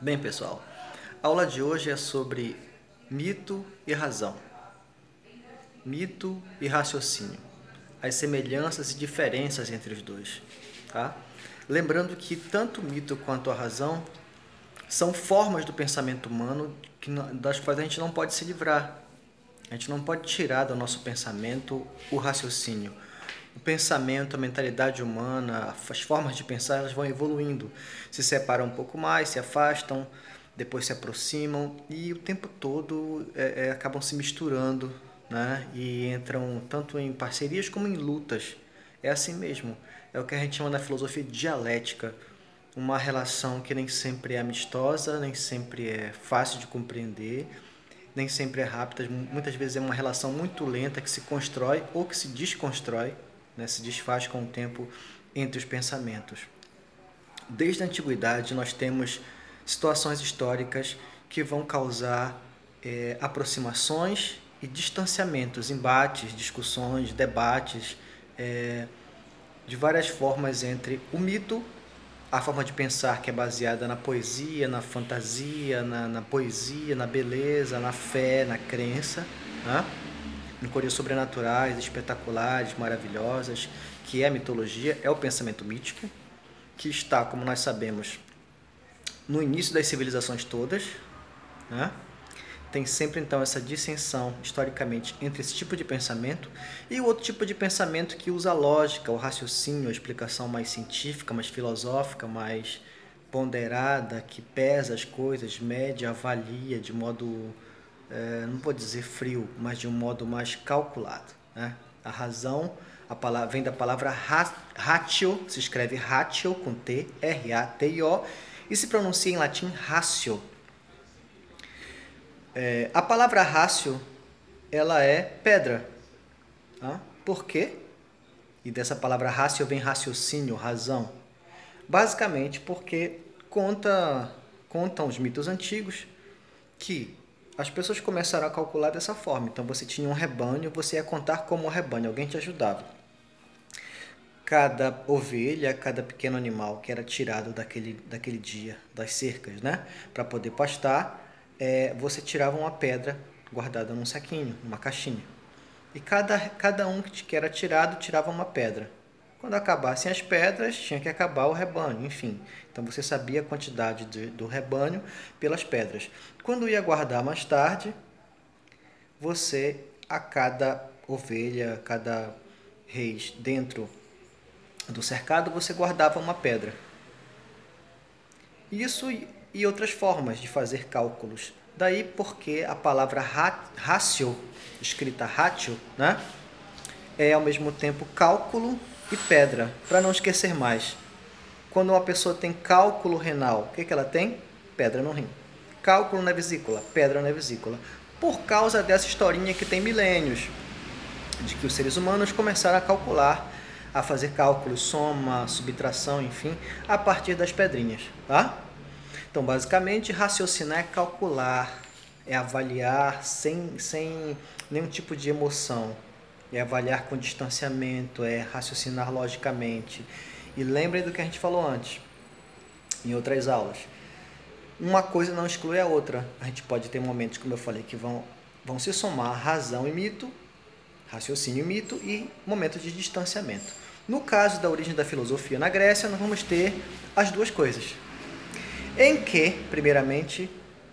Bem, pessoal, a aula de hoje é sobre mito e razão, mito e raciocínio, as semelhanças e diferenças entre os dois, tá? Lembrando que tanto o mito quanto a razão são formas do pensamento humano das quais a gente não pode se livrar. A gente não pode tirar do nosso pensamento o raciocínio. O pensamento, a mentalidade humana, as formas de pensar, elas vão evoluindo. Se separam um pouco mais, se afastam, depois se aproximam e o tempo todo acabam se misturando, né? E entram tanto em parcerias como em lutas. É assim mesmo. É o que a gente chama na filosofia de dialética. Uma relação que nem sempre é amistosa, nem sempre é fácil de compreender, nem sempre é rápida. Muitas vezes é uma relação muito lenta que se constrói ou que se desconstrói, né? Se desfaz com o tempo entre os pensamentos. Desde a antiguidade nós temos situações históricas que vão causar aproximações e distanciamentos, embates, discussões, debates, de várias formas entre o mito, a forma de pensar que é baseada na poesia, na fantasia, na poesia, na beleza, na fé, na crença, né? Em coisas sobrenaturais, espetaculares, maravilhosas, que é a mitologia, é o pensamento mítico, que está, como nós sabemos, no início das civilizações todas, né? Tem sempre então essa dissensão historicamente entre esse tipo de pensamento e o outro tipo de pensamento que usa a lógica, o raciocínio, a explicação mais científica, mais filosófica, mais ponderada, que pesa as coisas, mede, avalia de modo, não vou dizer frio, mas de um modo mais calculado, né? A razão vem da palavra ratio, se escreve ratio com T, R-A-T-I-O, e se pronuncia em latim ratio. A palavra rácio, ela é pedra. Tá? Por quê? E dessa palavra rácio vem raciocínio, razão. Basicamente porque contam os mitos antigos que as pessoas começaram a calcular dessa forma. Então você tinha um rebanho, você ia contar como um rebanho, alguém te ajudava. Cada ovelha, cada pequeno animal que era tirado daquele dia, das cercas, né? Para poder pastar, você tirava uma pedra guardada num saquinho, numa caixinha. E cada um que era tirado, tirava uma pedra. Quando acabassem as pedras, tinha que acabar o rebanho, enfim. Então você sabia a quantidade do rebanho pelas pedras. Quando ia guardar mais tarde, a cada ovelha, cada reis dentro do cercado, você guardava uma pedra. Isso e outras formas de fazer cálculos. Daí porque a palavra ratio, escrita ratio, né, é ao mesmo tempo cálculo e pedra, para não esquecer mais. Quando uma pessoa tem cálculo renal, o que ela tem? Pedra no rim. Cálculo na vesícula, pedra na vesícula. Por causa dessa historinha que tem milênios, de que os seres humanos começaram a calcular, a fazer cálculos, soma, subtração, enfim, a partir das pedrinhas, tá? Então, basicamente, raciocinar é calcular, é avaliar sem nenhum tipo de emoção, é avaliar com distanciamento, é raciocinar logicamente. E lembrem do que a gente falou antes, em outras aulas. Uma coisa não exclui a outra. A gente pode ter momentos, como eu falei, que vão se somar razão e mito, raciocínio e mito, e momentos de distanciamento. No caso da origem da filosofia na Grécia, nós vamos ter as duas coisas. Em que, primeiramente,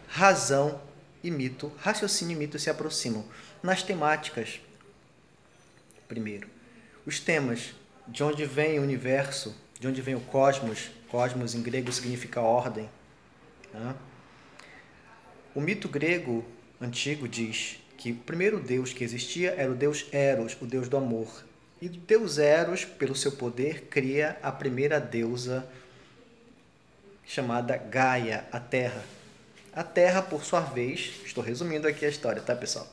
razão e mito, raciocínio e mito se aproximam. Nas temáticas, primeiro, os temas, de onde vem o universo, de onde vem o cosmos, cosmos em grego significa ordem. Né? O mito grego antigo diz que o primeiro deus que existia era o deus Eros, o deus do amor. E o deus Eros, pelo seu poder, cria a primeira deusa chamada Gaia, a Terra. A Terra, por sua vez, estou resumindo aqui a história, tá, pessoal?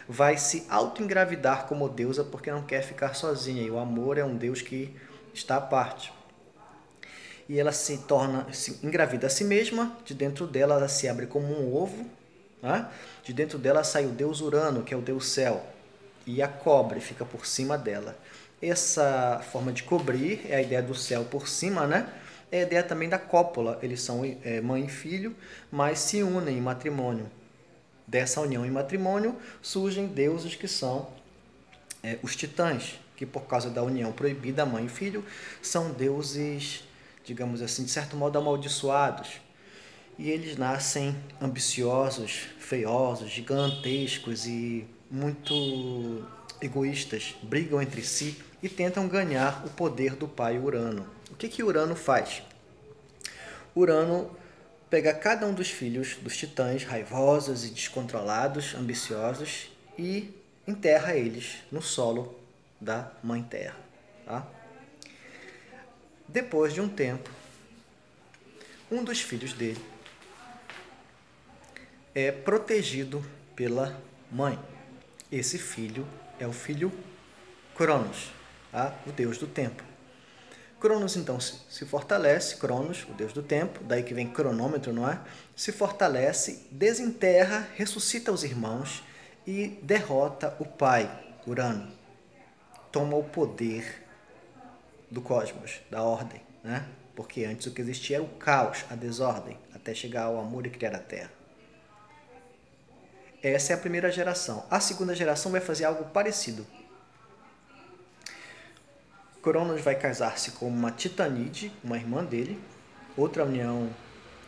Vai se auto-engravidar como deusa porque não quer ficar sozinha. E o amor é um deus que está à parte. E ela se engravida a si mesma, de dentro dela ela se abre como um ovo, né? De dentro dela sai o deus Urano, que é o deus céu, e a cobre fica por cima dela. Essa forma de cobrir é a ideia do céu por cima, né? É a ideia também da cópula. Eles são mãe e filho, mas se unem em matrimônio. Dessa união em matrimônio surgem deuses que são os titãs, que por causa da união proibida, mãe e filho, são deuses, digamos assim, de certo modo amaldiçoados. E eles nascem ambiciosos, feiosos, gigantescos e muito egoístas, brigam entre si e tentam ganhar o poder do pai Urano. O que Urano faz? Urano pega cada um dos filhos dos titãs, raivosos e descontrolados, ambiciosos, e enterra eles no solo da Mãe Terra. Tá? Depois de um tempo, um dos filhos dele é protegido pela mãe. Esse filho é o filho Cronos, tá? O deus do tempo. Cronos então se fortalece, Cronos, o deus do tempo, daí que vem cronômetro, não é? Se fortalece, desenterra, ressuscita os irmãos e derrota o pai, Urano. Toma o poder do cosmos, da ordem, né? Porque antes o que existia era o caos, a desordem, até chegar ao amor e criar a Terra. Essa é a primeira geração. A segunda geração vai fazer algo parecido. Cronos vai casar-se com uma Titanide, uma irmã dele, outra união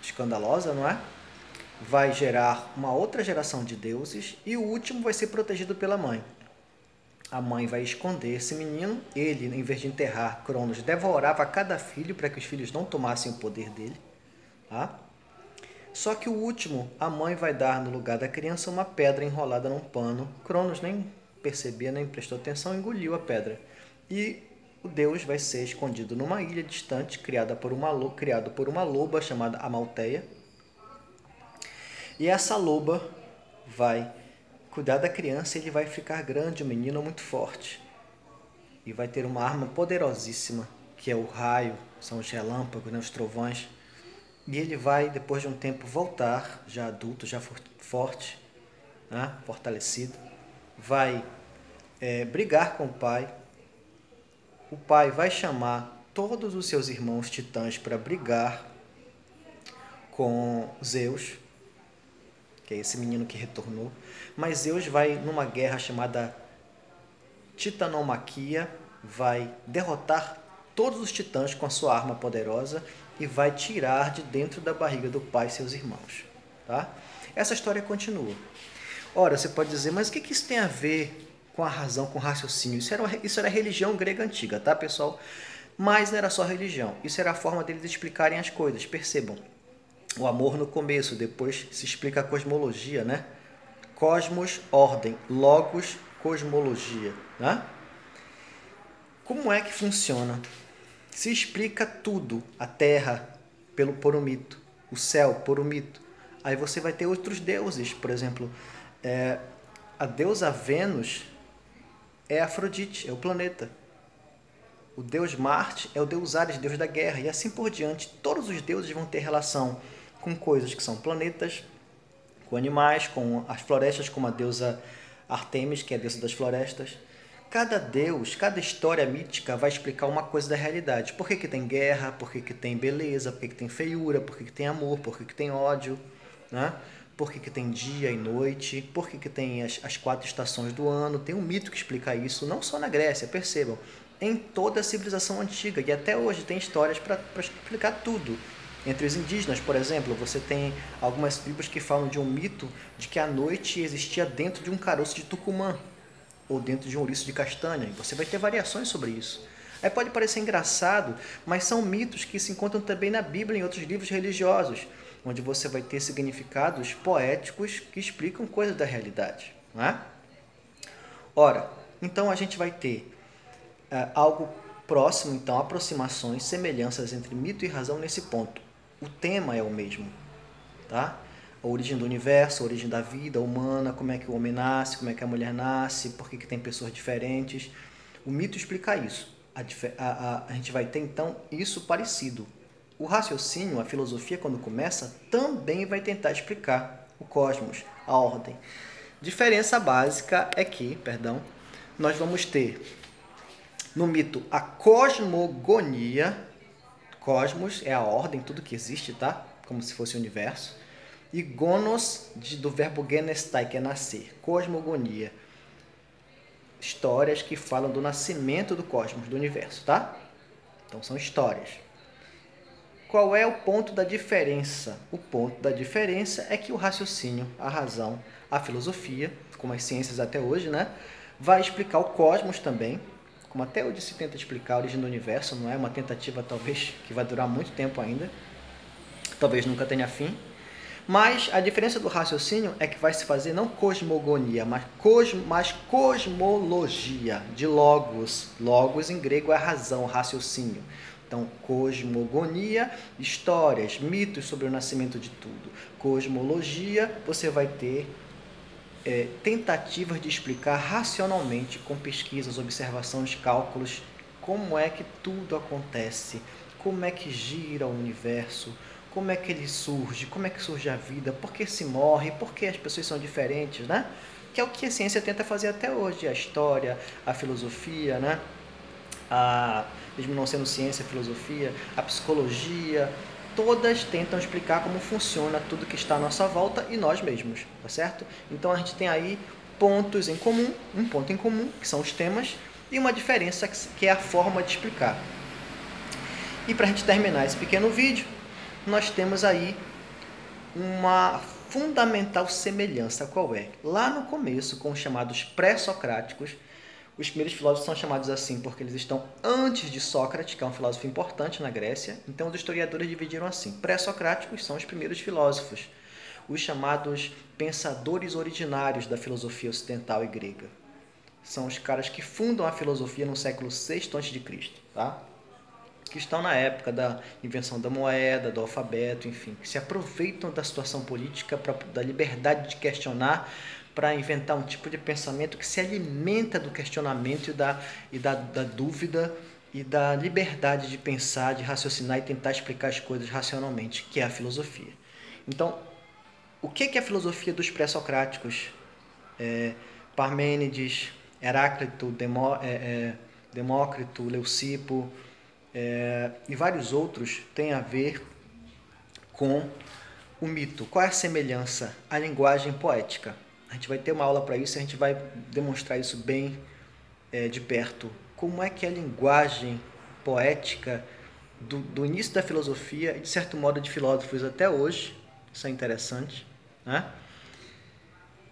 escandalosa, não é? Vai gerar uma outra geração de deuses e o último vai ser protegido pela mãe. A mãe vai esconder esse menino, ele, em vez de enterrar Cronos, devorava cada filho para que os filhos não tomassem o poder dele. Tá? Só que o último, a mãe vai dar no lugar da criança uma pedra enrolada num pano. Cronos nem percebia, nem prestou atenção, engoliu a pedra. E o deus vai ser escondido numa ilha distante, criado por uma loba chamada Amalteia. E essa loba vai cuidar da criança e ele vai ficar grande, um menino muito forte. E vai ter uma arma poderosíssima, que é o raio, são os relâmpagos, né, os trovões. E ele vai, depois de um tempo, voltar, já adulto, já forte, né, fortalecido. Vai brigar com o pai. O pai vai chamar todos os seus irmãos titãs para brigar com Zeus, que é esse menino que retornou. Mas Zeus vai numa guerra chamada Titanomaquia, vai derrotar todos os titãs com a sua arma poderosa e vai tirar de dentro da barriga do pai seus irmãos. Tá? Essa história continua. Ora, você pode dizer, mas o que isso tem a ver com a razão, com o raciocínio? Isso era a religião grega antiga, tá, pessoal? Mas não era só religião, isso era a forma deles explicarem as coisas, percebam. O amor no começo, depois se explica a cosmologia, né? Cosmos, ordem, logos, cosmologia, né? Como é que funciona? Se explica tudo, a Terra por um mito, o céu por um mito. Aí você vai ter outros deuses, por exemplo, a deusa Vênus é Afrodite, é o planeta. O deus Marte é o deus Ares, deus da guerra, e assim por diante. Todos os deuses vão ter relação com coisas que são planetas, com animais, com as florestas, como a deusa Artemis, que é a deusa das florestas. Cada deus, cada história mítica vai explicar uma coisa da realidade. Por que tem guerra, por que tem beleza, por que tem feiura, por que tem amor, por que tem ódio, né? Por que tem dia e noite, por que tem as 4 estações do ano. Tem um mito que explica isso, não só na Grécia, percebam, em toda a civilização antiga. E até hoje tem histórias para explicar tudo. Entre os indígenas, por exemplo, você tem algumas tribos que falam de um mito de que a noite existia dentro de um caroço de tucumã, ou dentro de um ouriço de castanha, e você vai ter variações sobre isso. Aí pode parecer engraçado, mas são mitos que se encontram também na Bíblia e em outros livros religiosos, onde você vai ter significados poéticos que explicam coisas da realidade. Não é? Ora, então a gente vai ter algo próximo, então, aproximações, semelhanças entre mito e razão nesse ponto. O tema é o mesmo, tá? A origem do universo, a origem da vida humana, como é que o homem nasce, como é que a mulher nasce, por que tem pessoas diferentes. O mito explica isso. A gente vai ter, então, isso parecido. O raciocínio, a filosofia, quando começa, também vai tentar explicar o cosmos, a ordem. Diferença básica é que, nós vamos ter, no mito, a cosmogonia. Cosmos é a ordem, tudo que existe, tá? Como se fosse o universo. E gonos, do verbo genestai, que é nascer. Cosmogonia. Histórias que falam do nascimento do cosmos, do universo, tá? Então são histórias. Qual é o ponto da diferença? O ponto da diferença é que o raciocínio, a razão, a filosofia, como as ciências até hoje, né, vai explicar o cosmos também, como até hoje se tenta explicar a origem do universo, não é uma tentativa talvez que vai durar muito tempo ainda, talvez nunca tenha fim, mas a diferença do raciocínio é que vai se fazer não cosmogonia, mas cosmologia, de logos. Logos em grego é razão, raciocínio. Então, cosmogonia, histórias, mitos sobre o nascimento de tudo. Cosmologia, você vai ter tentativas de explicar racionalmente, com pesquisas, observações, cálculos, como é que tudo acontece, como é que gira o universo, como é que ele surge, como é que surge a vida, por que se morre, por que as pessoas são diferentes, né? Que é o que a ciência tenta fazer até hoje, a história, a filosofia, né? Mesmo não sendo ciência, a filosofia, a psicologia, todas tentam explicar como funciona tudo que está à nossa volta e nós mesmos, tá certo? Então a gente tem aí pontos em comum, um ponto em comum, que são os temas, e uma diferença que é a forma de explicar. E para a gente terminar esse pequeno vídeo, nós temos aí uma fundamental semelhança. Qual é? Lá no começo, com os chamados pré-socráticos, os primeiros filósofos são chamados assim porque eles estão antes de Sócrates, que é um filósofo importante na Grécia. Então, os historiadores dividiram assim. Pré-socráticos são os primeiros filósofos, os chamados pensadores originários da filosofia ocidental e grega. São os caras que fundam a filosofia no século VI a.C., tá? Que estão na época da invenção da moeda, do alfabeto, enfim, que se aproveitam da situação política, da liberdade de questionar, para inventar um tipo de pensamento que se alimenta do questionamento e da dúvida e da liberdade de pensar, de raciocinar e tentar explicar as coisas racionalmente, que é a filosofia. Então, o que é a filosofia dos pré-socráticos? Parmênides, Heráclito, Demócrito, Leucipo, e vários outros têm a ver com o mito. Qual é a semelhança? A linguagem poética. A gente vai ter uma aula para isso e a gente vai demonstrar isso bem de perto. Como é que a linguagem poética do início da filosofia e, de certo modo, de filósofos até hoje, isso é interessante, né?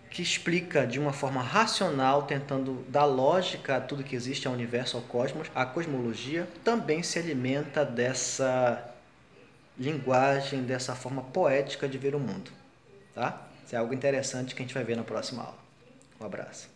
Que explica de uma forma racional, tentando dar lógica a tudo que existe, ao universo, ao cosmos, a cosmologia, também se alimenta dessa linguagem, dessa forma poética de ver o mundo. Tá? Isso é algo interessante que a gente vai ver na próxima aula. Um abraço.